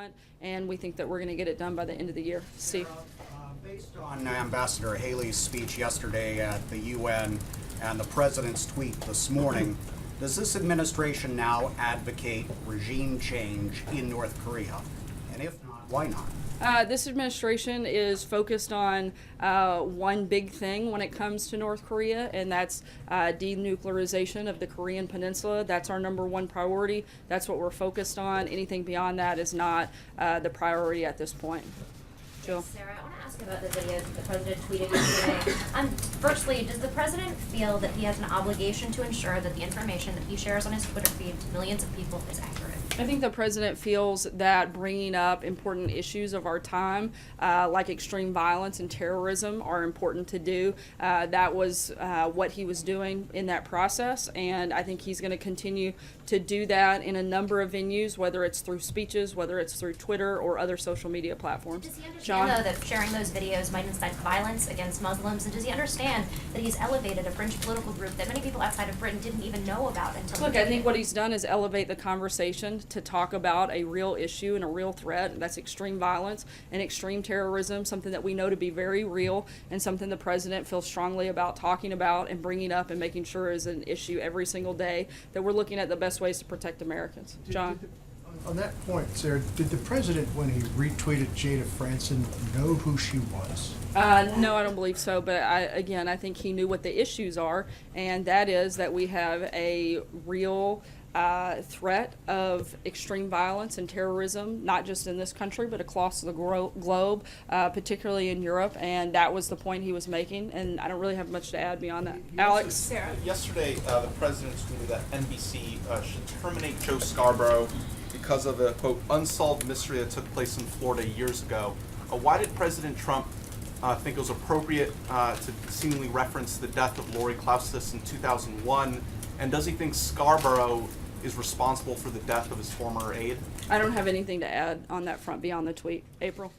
front, and we think that we're going to get it done by the end of the year. Steve? Based on Ambassador Haley's speech yesterday at the UN and the president's tweet this morning, does this administration now advocate regime change in North Korea? And if not, why not? This administration is focused on one big thing when it comes to North Korea, and that's denuclearization of the Korean Peninsula. That's our number one priority. That's what we're focused on. Anything beyond that is not the priority at this point. Jill? Sarah, I want to ask about the videos that the president tweeted yesterday. Firstly, does the president feel that he has an obligation to ensure that the information that he shares on his Twitter feed to millions of people is accurate? I think the president feels that bringing up important issues of our time, like extreme violence and terrorism, are important to do. That was what he was doing in that process, and I think he's going to continue to do that in a number of venues, whether it's through speeches, whether it's through Twitter or other social media platforms. Does he understand, though, that sharing those videos might incite violence against Muslims? And does he understand that he's elevated a fringe political group that many people outside of Britain didn't even know about until Look, I think what he's done is elevate the conversation to talk about a real issue and a real threat, and that's extreme violence and extreme terrorism, something that we know to be very real and something the president feels strongly about talking about and bringing up and making sure is an issue every single day, that we're looking at the best ways to protect Americans. John? On that point, Sarah, did the president, when he retweeted Jada Franson, know who she was? No, I don't believe so, but I think he knew what the issues are, and that is that we have a real threat of extreme violence and terrorism, not just in this country, but across the globe, particularly in Europe, and that was the point he was making, and I don't really have much to add beyond that. Alex? Sarah. Yesterday, the president tweeted that NBC should terminate Joe Scarborough because of a, quote, unsolved mystery that took place in Florida years ago. Why did President Trump think it was appropriate to seemingly reference the death of Lori Klaustis in 2001, and does he think Scarborough is responsible for the death of his former aide? I don't have anything to add on that front beyond the tweet. April?